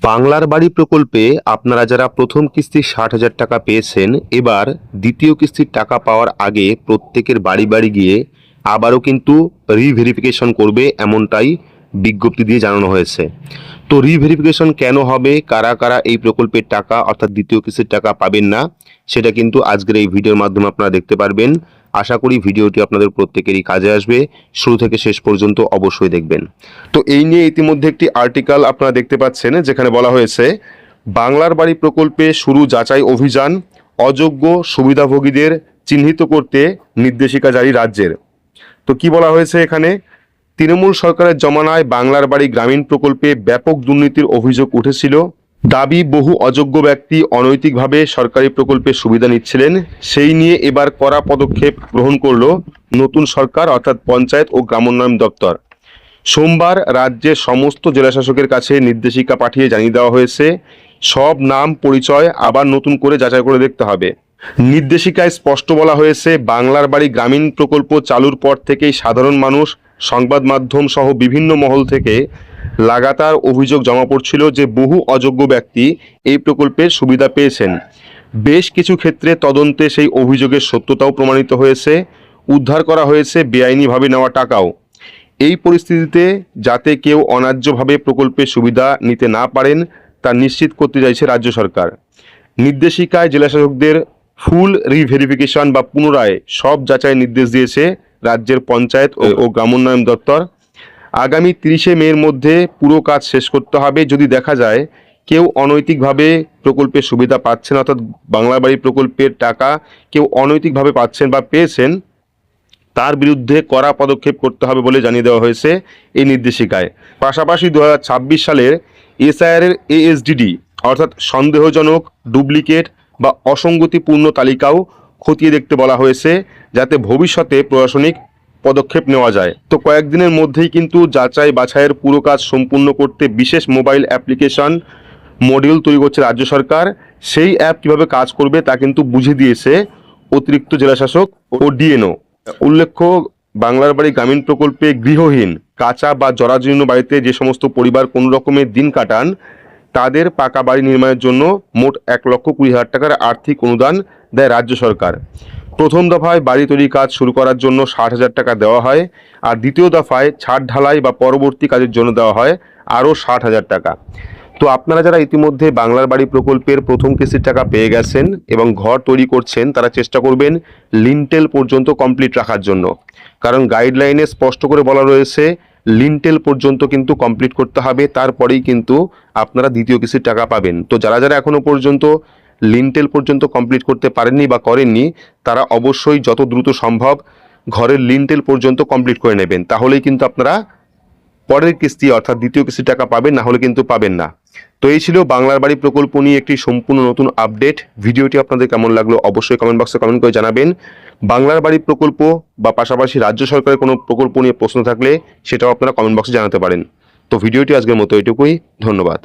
বাংলার বাড়ি প্রকল্পে আপনারা যারা প্রথম কিস্তির ৬০,০০০ টাকা পেয়েছেন, এবার দ্বিতীয় কিস্তির টাকা পাওয়ার আগে প্রত্যেকের বাড়ি বাড়ি গিয়ে আবারও কিন্তু রিভেরিফিকেশন করবে, এমনটাই বিজ্ঞপ্তি দিয়ে জানানো হয়েছে। তো রিভেরিফিকেশন কেন হবে, কারা কারা এই প্রকল্পের টাকা অর্থাৎ দ্বিতীয় কিস্তির টাকা পাবেন না, সেটা কিন্তু আজকের এই ভিডিওর মাধ্যমে আপনারা দেখতে পারবেন। আশা করি ভিডিওটি আপনাদের প্রত্যেকেরই কাজে আসবে, শুরু থেকে শেষ পর্যন্ত অবশ্যই দেখবেন। তো এই নিয়ে ইতিমধ্যে একটি আর্টিকেল আপনারা দেখতে পাচ্ছেন, যেখানে বলা হয়েছে বাংলার বাড়ি প্রকল্পে শুরু যাচাই অভিযান, অযোগ্য সুবিধাভোগীদের চিহ্নিত করতে নির্দেশিকা জারি রাজ্যের। তো কি বলা হয়েছে এখানে, তৃণমূল সরকারের জমানায় বাংলার বাড়ি গ্রামীণ প্রকল্পে ব্যাপক দুর্নীতির অভিযোগ উঠেছিল। দাবি বহু অযোগ্য ব্যক্তি অনৈতিকভাবে সরকারি প্রকল্পের সুবিধা নিচ্ছিলেন। সেই নিয়ে এবার কড়া পদক্ষেপ গ্রহণ করল নতুন সরকার অর্থাৎ পঞ্চায়েত ও গ্রামোন্নয়ন দপ্তর। সোমবার রাজ্যের সমস্ত জেলাশাসকের কাছে নির্দেশিকা পাঠিয়ে জানিয়ে দেওয়া হয়েছে, সব নাম পরিচয় আবার নতুন করে যাচাই করে দেখতে হবে। নির্দেশিকায় স্পষ্ট বলা হয়েছে, বাংলার বাড়ি গ্রামীণ প্রকল্প চালুর পর থেকেই সাধারণ মানুষ, সংবাদ মাধ্যম সহ বিভিন্ন মহল থেকে লাগাতার অভিযোগ জমা পড়ছিল যে বহু অযোগ্য ব্যক্তি এই প্রকল্পের সুবিধা পেয়েছেন। বেশ কিছু ক্ষেত্রে তদন্তে সেই অভিযোগের সত্যতাও প্রমাণিত হয়েছে, উদ্ধার করা হয়েছে বেআইনিভাবে নেওয়া টাকাও। এই পরিস্থিতিতে যাতে কেউ অন্যায্যভাবে প্রকল্পের সুবিধা নিতে না পারেন তা নিশ্চিত করতে চাইছে রাজ্য সরকার। নির্দেশিকায় জেলাশাসকদের ফুল রিভেরিফিকেশন বা পুনরায় সব যাচাই নির্দেশ দিয়েছে রাজ্যের পঞ্চায়েত ও গ্রামোন্নয়ন দপ্তর। আগামী ৩০শে মের মধ্যে পুরো কাজ শেষ করতে হবে। যদি দেখা যায় কেউ অনৈতিকভাবে প্রকল্পের সুবিধা পাচ্ছেন, অর্থাৎ বাংলা বাড়ি প্রকল্পের টাকা কেউ অনৈতিকভাবে পাচ্ছেন বা পেয়েছেন, তার বিরুদ্ধে কড়া পদক্ষেপ করতে হবে বলে জানিয়ে দেওয়া হয়েছে এই নির্দেশিকায়। পাশাপাশি ২০২৬ সালের এসআইআরের এএসডিডি অর্থাৎ সন্দেহজনক, ডুপ্লিকেট বা অসঙ্গতিপূর্ণ তালিকাও খতিয়ে দেখতে বলা হয়েছে, যাতে ভবিষ্যতে প্রশাসনিক পদক্ষেপ নেওয়া যায়। তো কয়েকদিনের মধ্যেই কিন্তু যাচাই বাছাইয়ের পুরো কাজ সম্পূর্ণ করতে বিশেষ মোবাইল অ্যাপ্লিকেশন মডিউল তৈরি করছে রাজ্য সরকার। সেই অ্যাপ কীভাবে কাজ করবে তা কিন্তু বুঝিয়ে দিয়েছে অতিরিক্ত জেলাশাসক ও ডিএনও। উল্লেখ্য, বাংলার বাড়ি গ্রামীণ প্রকল্পে গৃহহীন, কাঁচা বা জরাজীর্ণ বাড়িতে যে সমস্ত পরিবার কোনো রকমের দিন কাটান, তাদের পাকা বাড়ি নির্মাণের জন্য মোট ১,২০,০০০ টাকার আর্থিক অনুদান দেয় রাজ্য সরকার। প্রথম দফায় বাড়ি তৈরির কাজ শুরু করার জন্য ৬০,০০০ টাকা দেওয়া হয়, আর দ্বিতীয় দফায় ছাদ ঢালাই বা পরবর্তী কাজের জন্য দেওয়া হয় আরও ৬০,০০০ টাকা। তো আপনারা যারা ইতিমধ্যে বাংলার বাড়ি প্রকল্পের প্রথম কিস্তির টাকা পেয়ে গেছেন এবং ঘর তৈরি করছেন, তারা চেষ্টা করবেন লিন্টেল পর্যন্ত কমপ্লিট রাখার জন্য, কারণ গাইডলাইনে স্পষ্ট করে বলা রয়েছে লিন্টেল পর্যন্ত কিন্তু কমপ্লিট করতে হবে, তারপরেই কিন্তু আপনারা দ্বিতীয় কিস্তির টাকা পাবেন। তো যারা যারা এখনো পর্যন্ত লিন্টেল পর্যন্ত কমপ্লিট করতে পারেননি বা করেননি, তারা অবশ্যই যত দ্রুত সম্ভব ঘরের লিন্টেল পর্যন্ত কমপ্লিট করে নেবেন, তাহলেই কিন্তু আপনারা পরের কিস্তি অর্থাৎ দ্বিতীয় কিস্তির টাকা পাবেন, না হলে কিন্তু পাবেন না। তো এই ছিল বাংলার বাড়ি প্রকল্প নিয়ে একটি সম্পূর্ণ নতুন আপডেট। ভিডিওটি আপনাদের কেমন লাগলো অবশ্যই কমেন্ট বক্সে কমেন্ট করে জানাবেন। বাংলার বাড়ি প্রকল্প বা পাশাপাশি রাজ্য সরকারের কোনো প্রকল্প নিয়ে প্রশ্ন থাকলে সেটাও আপনারা কমেন্ট বক্সে জানাতে পারেন। তো ভিডিওটি আজকের মতো এটুকুই, ধন্যবাদ।